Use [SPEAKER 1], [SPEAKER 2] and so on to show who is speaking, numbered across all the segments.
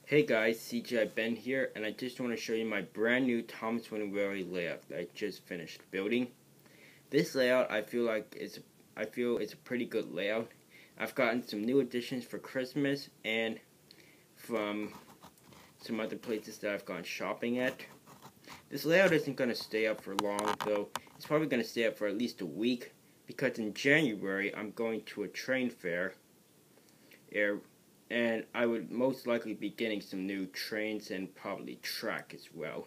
[SPEAKER 1] Hey guys, Cgiben here, and I just want to show you my brand new Thomas Railway layout that I just finished building. This layout, I feel it's a pretty good layout. I've gotten some new additions for Christmas and from some other places that I've gone shopping at. This layout isn't going to stay up for long, though. It's probably going to stay up for at least a week, because in January I'm going to a train fair, and I would most likely be getting some new trains and probably track as well.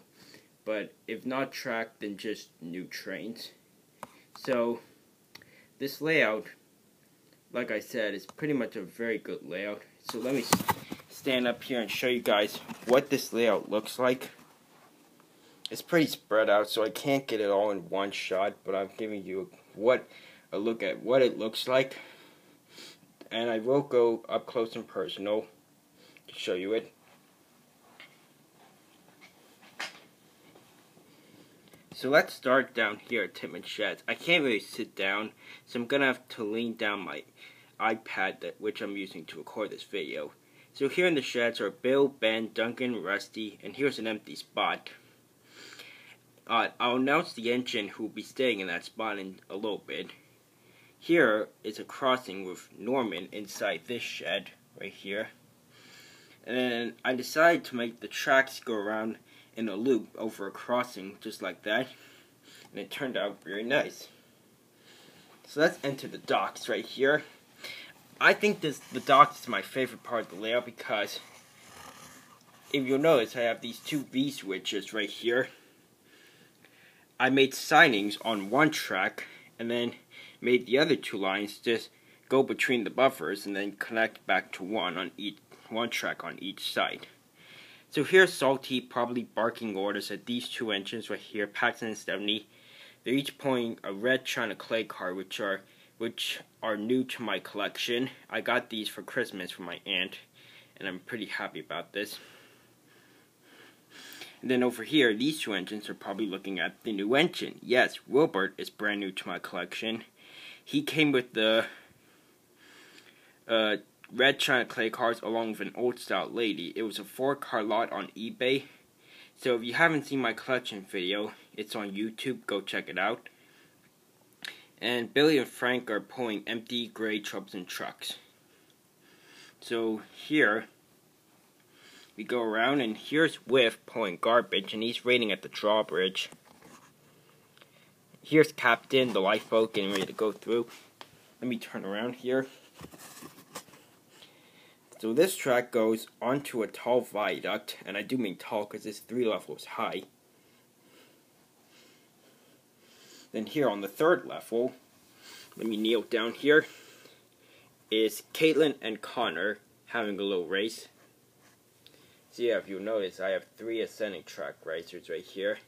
[SPEAKER 1] But if not track, then just new trains. So this layout, like I said, is pretty much a very good layout. So let me stand up here and show you guys what this layout looks like. It's pretty spread out, so I can't get it all in one shot, but I'm giving you a look at what it looks like. And I will go up close and personal to show you it. So let's start down here at Titman Sheds. I can't really sit down, so I'm going to have to lean down my iPad, which I'm using to record this video. So here in the sheds are Bill, Ben, Duncan, Rusty, and here's an empty spot. I'll announce the engine who will be staying in that spot in a little bit. Here is a crossing with Norman inside this shed right here. And then I decided to make the tracks go around in a loop over a crossing just like that. And it turned out very nice. So let's enter the docks right here. I think the docks is my favorite part of the layout because if you'll notice, I have these two V switches right here. I made signings on one track and then made the other two lines just go between the buffers and then connect back to one track on each side. So here's Salty probably barking orders at these two engines right here, Paxton and 70. They're each pulling a red China clay car, which are new to my collection. I got these for Christmas from my aunt, and I'm pretty happy about this. And then over here, these two engines are probably looking at the new engine. Yes, Wilbert is brand new to my collection. He came with the red China clay cars along with an old style lady. It was a 4-car lot on eBay. So if you haven't seen my collection video, it's on YouTube. Go check it out. And Billy and Frank are pulling empty gray Troublesome trucks. So here we go around, and here's Whiff pulling garbage, and he's waiting at the drawbridge. Here's Captain, the lifeboat, getting ready to go through. Let me turn around here. So this track goes onto a tall viaduct, and I do mean tall because it's 3 levels high. Then here on the 3rd level, let me kneel down here, is Caitlin and Connor having a little race. So yeah, if you'll notice, I have 3 ascending track racers right here.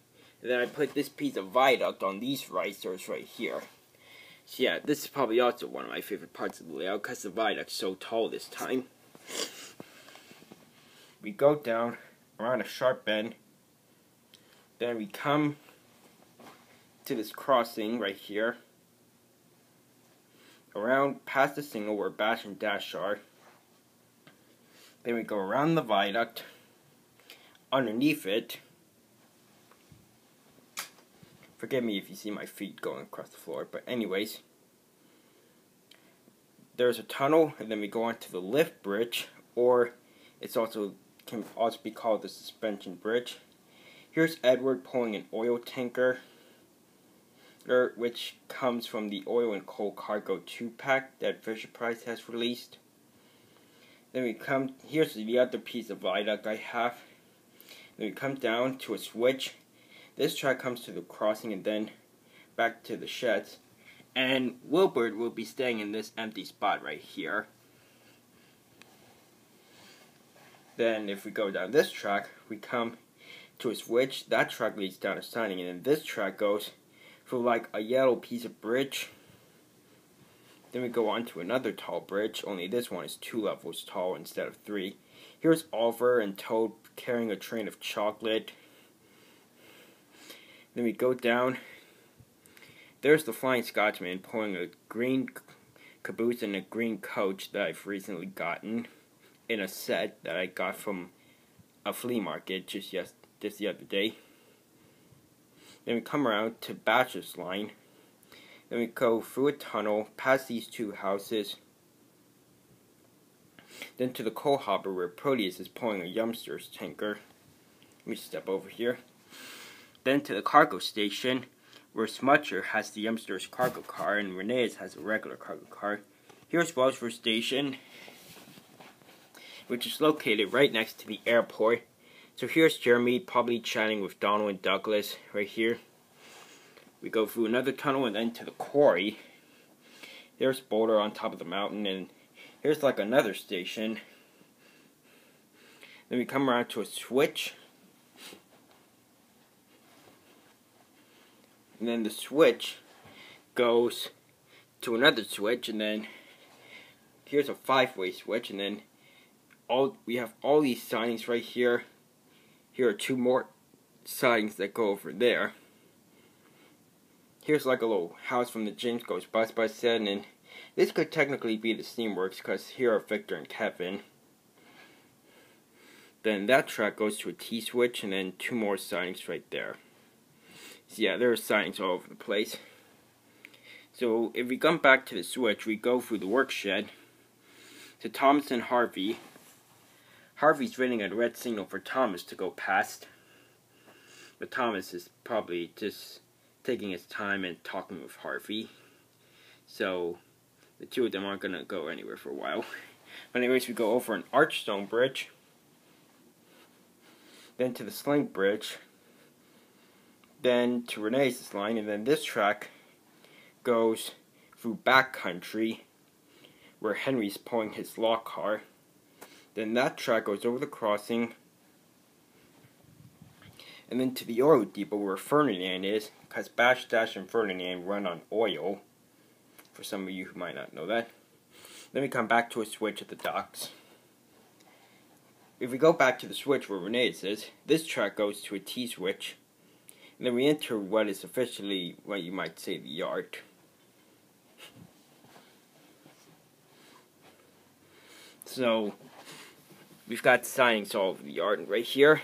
[SPEAKER 1] And then I put this piece of viaduct on these racers right here. So yeah, this is probably also one of my favorite parts of the layout because the viaduct's so tall this time. We go down around a sharp bend. Then we come to this crossing right here. Around past the single where Bash and Dash are. Then we go around the viaduct. Underneath it. Forgive me if you see my feet going across the floor, but anyways. There's a tunnel, and then we go onto the lift bridge, or can also be called the suspension bridge. Here's Edward pulling an oil tanker, which comes from the oil and coal cargo 2-pack that Fisher-Price has released. Then here's the other piece of viaduct I have. Then we come down to a switch. This track comes to the crossing and then back to the sheds. And Wilbert will be staying in this empty spot right here. Then if we go down this track, we come to a switch. That track leads down to signing, and then this track goes for like a yellow piece of bridge. Then we go on to another tall bridge, only this one is 2 levels tall instead of 3. Here's Oliver and Toad carrying a train of chocolate. Then we go down. There's the Flying Scotsman pulling a green caboose and a green coach that I've recently gotten in a set that I got from a flea market just the other day. Then we come around to Bachelor's Line. Then we go through a tunnel, past these two houses. Then to the coal hopper where Proteus is pulling a Youngster's tanker. Let me step over here. Then to the cargo station where Smutcher has the Youngster's cargo car and Renee's has a regular cargo car. Here's Wellsford Station, which is located right next to the airport. So here's Jeremy probably chatting with Donald and Douglas right here. We go through another tunnel and then to the quarry. There's Boulder on top of the mountain, and here's like another station. Then we come around to a switch. And then the switch goes to another switch, and then here's a 5-way switch, and then we have all these sidings right here. Here are 2 more sidings that go over there. Here's like a little house from the James Goes Bus set, and this could technically be the Steamworks because here are Victor and Kevin. Then that track goes to a T-switch, and then 2 more sidings right there. So yeah, there are sidings all over the place. So if we come back to the switch, we go through the work shed to Thomas and Harvey. Harvey's waiting at a red signal for Thomas to go past. But Thomas is probably just taking his time and talking with Harvey. So the 2 of them aren't going to go anywhere for a while. But anyways, we go over an archstone bridge. Then to the sling bridge. Then to Renee's line. And then this track goes through backcountry where Henry's pulling his law car. Then that track goes over the crossing. And then to the oil depot where Ferdinand is, because Bash, Dash, and Ferdinand run on oil. For some of you who might not know that. Then we come back to a switch at the docks. If we go back to the switch where Renee's is, this track goes to a T-switch. And then we enter what is officially, what you might say, the yard. So we've got sidings all over the yard, and right here,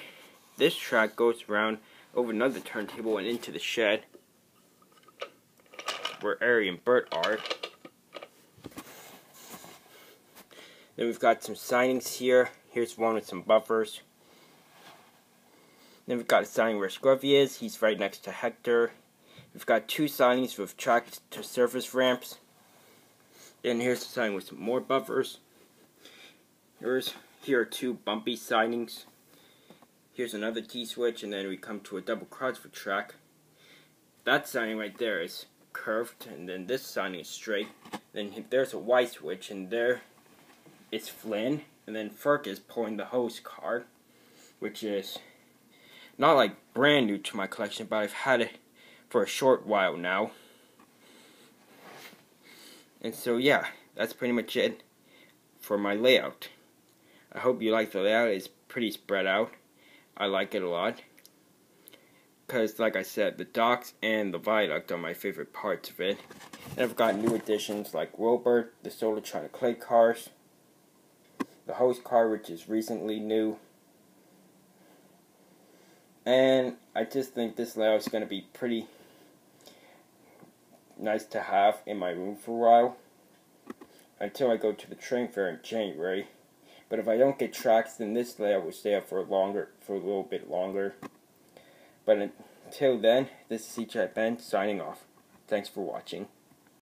[SPEAKER 1] this track goes around over another turntable and into the shed where Ari and Bert are. Then we've got some sidings here. Here's one with some buffers. Then we've got a siding where Scruffy is. He's right next to Hector. We've got 2 sidings with tracks to surface ramps. Then here's a siding with some more buffers. Here are 2 bumpy sidings. Here's another T-switch, and then we come to a double Crosford track. That siding right there is curved, and then this siding is straight. Then there's a Y switch, and there is Flynn, and then Ferk is pulling the hose car, which is not like brand new to my collection, but I've had it for a short while now. And so yeah, that's pretty much it for my layout. I hope you like the layout. It's pretty spread out. I like it a lot. Because, like I said, the docks and the viaduct are my favorite parts of it. And I've got new additions like Wilbur, the Solartronic clay cars, the hose car, which is recently new. And I just think this layout is going to be pretty nice to have in my room for a while. Until I go to the train fair in January. But if I don't get tracks, then this layout will stay up for a little bit longer. But until then, this is Cgiben signing off. Thanks for watching.